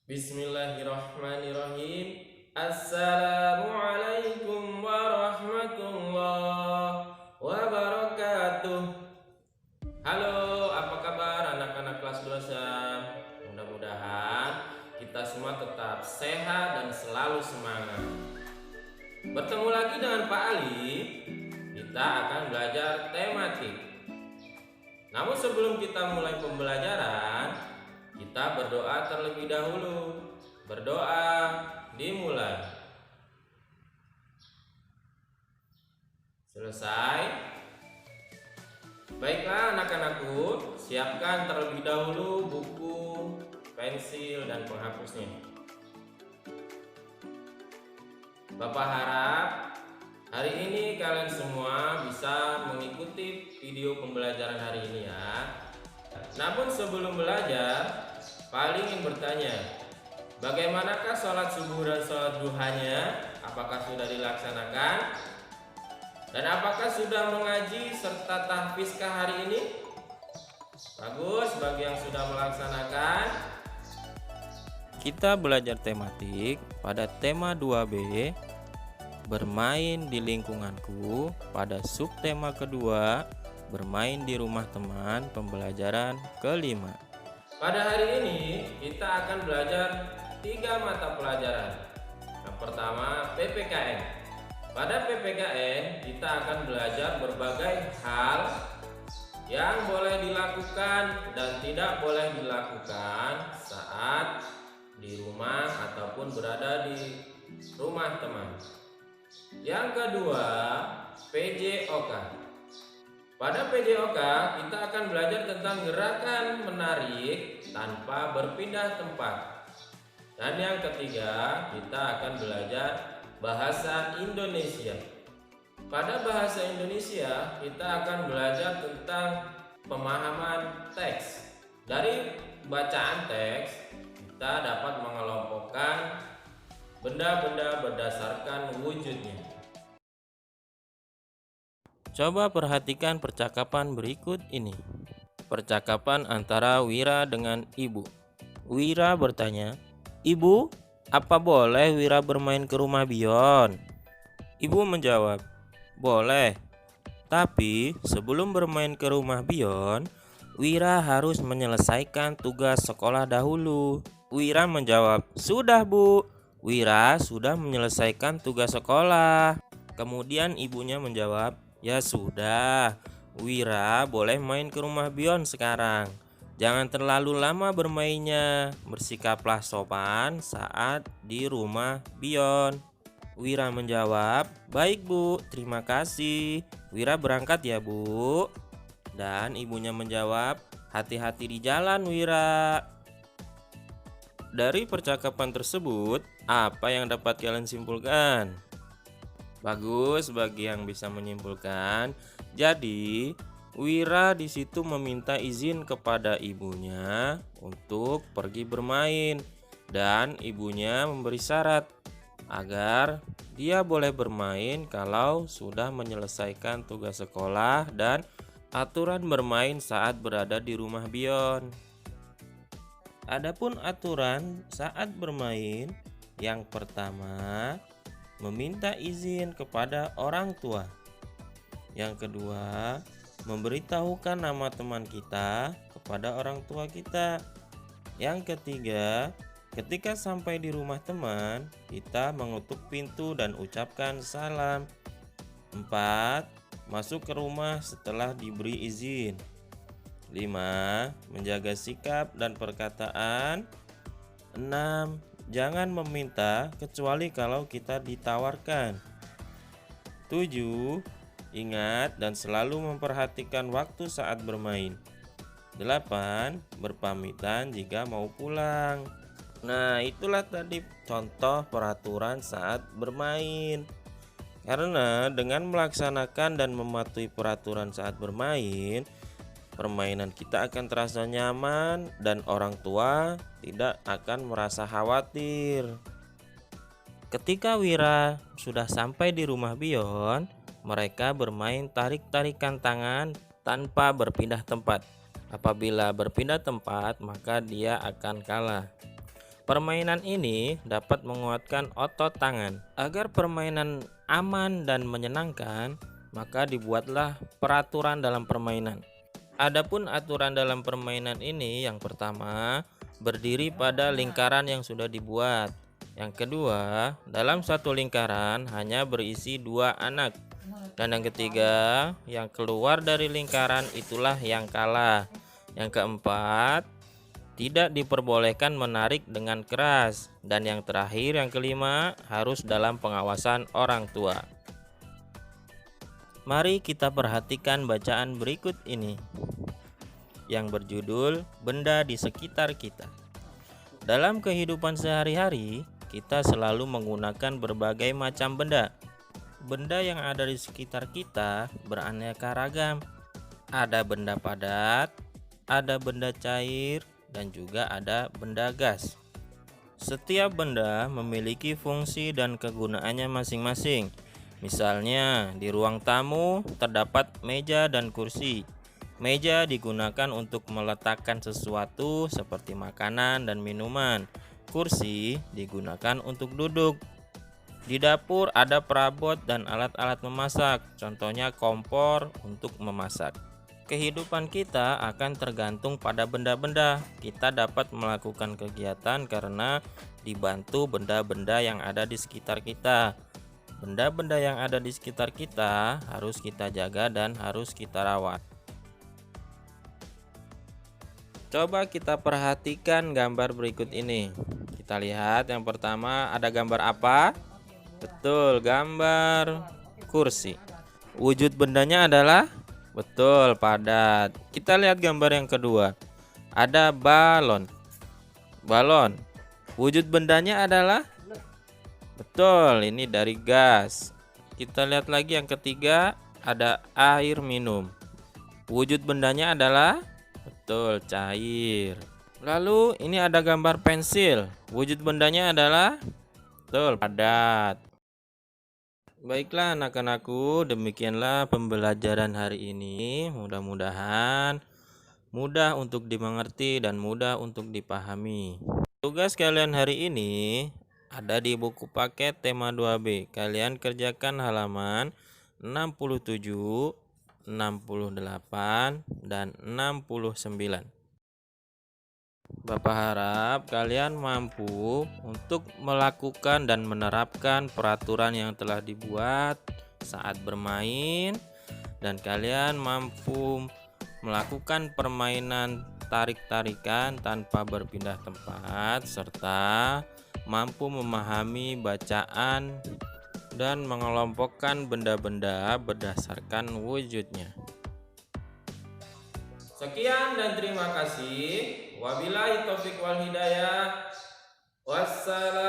Bismillahirrahmanirrahim. Assalamualaikum warahmatullahi wabarakatuh. Halo, apa kabar anak-anak kelas 2? Mudah-mudahan kita semua tetap sehat dan selalu semangat. Bertemu lagi dengan Pak Ali. Kita akan belajar tematik. Namun sebelum kita mulai pembelajaran, kita berdoa terlebih dahulu. Berdoa dimulai. Selesai? Baiklah anak-anakku, siapkan terlebih dahulu buku, pensil, dan penghapusnya. Bapak harap hari ini kalian semua bisa mengikuti video pembelajaran hari ini ya. Namun sebelum belajar, Pak ingin bertanya, bagaimanakah sholat subuh dan sholat duhanya? Apakah sudah dilaksanakan? Dan apakah sudah mengaji serta tahfidzkah hari ini? Bagus, bagi yang sudah melaksanakan. Kita belajar tematik pada tema 2B, bermain di lingkunganku, pada subtema kedua, bermain di rumah teman, pembelajaran kelima. Pada hari ini kita akan belajar 3 mata pelajaran. Yang pertama PPKN. Pada PPKN kita akan belajar berbagai hal yang boleh dilakukan dan tidak boleh dilakukan saat di rumah ataupun berada di rumah teman. Yang kedua PJOK. Pada PJOK kita akan belajar tentang gerakan menarik tanpa berpindah tempat. Dan yang ketiga kita akan belajar bahasa Indonesia. Pada bahasa Indonesia kita akan belajar tentang pemahaman teks. Dari bacaan teks kita dapat mengelompokkan benda-benda berdasarkan wujudnya. Coba perhatikan percakapan berikut ini. Percakapan antara Wira dengan Ibu. Wira bertanya, "Ibu, apa boleh Wira bermain ke rumah Bion?" Ibu menjawab, "Boleh. Tapi sebelum bermain ke rumah Bion, Wira harus menyelesaikan tugas sekolah dahulu." Wira menjawab, "Sudah, Bu. Wira sudah menyelesaikan tugas sekolah." Kemudian ibunya menjawab, "Ya sudah, Wira boleh main ke rumah Bion sekarang. Jangan terlalu lama bermainnya. Bersikaplah sopan saat di rumah Bion." Wira menjawab, "Baik Bu, terima kasih. Wira berangkat ya Bu." Dan ibunya menjawab, "Hati-hati di jalan Wira." Dari percakapan tersebut, apa yang dapat kalian simpulkan? Bagus bagi yang bisa menyimpulkan. Jadi, Wira di situ meminta izin kepada ibunya untuk pergi bermain dan ibunya memberi syarat agar dia boleh bermain kalau sudah menyelesaikan tugas sekolah dan aturan bermain saat berada di rumah Bion. Adapun aturan saat bermain, yang pertama meminta izin kepada orang tua. Yang kedua, memberitahukan nama teman kita kepada orang tua kita. Yang ketiga, ketika sampai di rumah teman, kita mengutuk pintu dan ucapkan salam. 4. Masuk ke rumah setelah diberi izin. 5. Menjaga sikap dan perkataan. 6. Jangan meminta kecuali kalau kita ditawarkan. 7. Ingat dan selalu memperhatikan waktu saat bermain. 8. Berpamitan jika mau pulang. Nah, itulah tadi contoh peraturan saat bermain. Karena dengan melaksanakan dan mematuhi peraturan saat bermain, permainan kita akan terasa nyaman dan orang tua tidak akan merasa khawatir. Ketika Wira sudah sampai di rumah Bion, mereka bermain tarik-tarikan tangan tanpa berpindah tempat. Apabila berpindah tempat, maka dia akan kalah. Permainan ini dapat menguatkan otot tangan. Agar permainan aman dan menyenangkan, maka dibuatlah peraturan dalam permainan. Adapun aturan dalam permainan ini, yang pertama, berdiri pada lingkaran yang sudah dibuat. Yang kedua, dalam satu lingkaran hanya berisi 2 anak. Dan yang ketiga, yang keluar dari lingkaran itulah yang kalah. Yang keempat, tidak diperbolehkan menarik dengan keras. Dan yang terakhir, yang kelima, harus dalam pengawasan orang tua. Mari kita perhatikan bacaan berikut ini yang berjudul Benda di Sekitar Kita. Dalam kehidupan sehari-hari, kita selalu menggunakan berbagai macam benda. Benda yang ada di sekitar kita beraneka ragam. Ada benda padat, ada benda cair, dan juga ada benda gas. Setiap benda memiliki fungsi dan kegunaannya masing-masing. Misalnya, di ruang tamu terdapat meja dan kursi. Meja digunakan untuk meletakkan sesuatu seperti makanan dan minuman. Kursi digunakan untuk duduk. Di dapur ada perabot dan alat-alat memasak, contohnya kompor untuk memasak. Kehidupan kita akan tergantung pada benda-benda. Kita dapat melakukan kegiatan karena dibantu benda-benda yang ada di sekitar kita. Benda-benda yang ada di sekitar kita harus kita jaga dan harus kita rawat. Coba kita perhatikan gambar berikut ini. Kita lihat yang pertama, ada gambar apa? Betul, gambar kursi. Wujud bendanya adalah betul, padat. Kita lihat gambar yang kedua. Ada balon. Balon. Wujud bendanya adalah betul, ini dari gas. Kita lihat lagi yang ketiga, ada air minum. Wujud bendanya adalah betul, cair. Lalu ini ada gambar pensil. Wujud bendanya adalah betul, padat. Baiklah anak-anakku, demikianlah pembelajaran hari ini. Mudah-mudahan mudah untuk dimengerti dan mudah untuk dipahami. Tugas kalian hari ini ada di buku paket tema 2B. Kalian kerjakan halaman 67, 68, dan 69. Bapak harap kalian mampu untuk melakukan dan menerapkan peraturan yang telah dibuat saat bermain, dan kalian mampu melakukan permainan tarik-tarikan tanpa berpindah tempat, serta mampu memahami bacaan dan mengelompokkan benda-benda berdasarkan wujudnya. Sekian dan terima kasih. Wabillahi taufiq wal hidayah. Wassalam.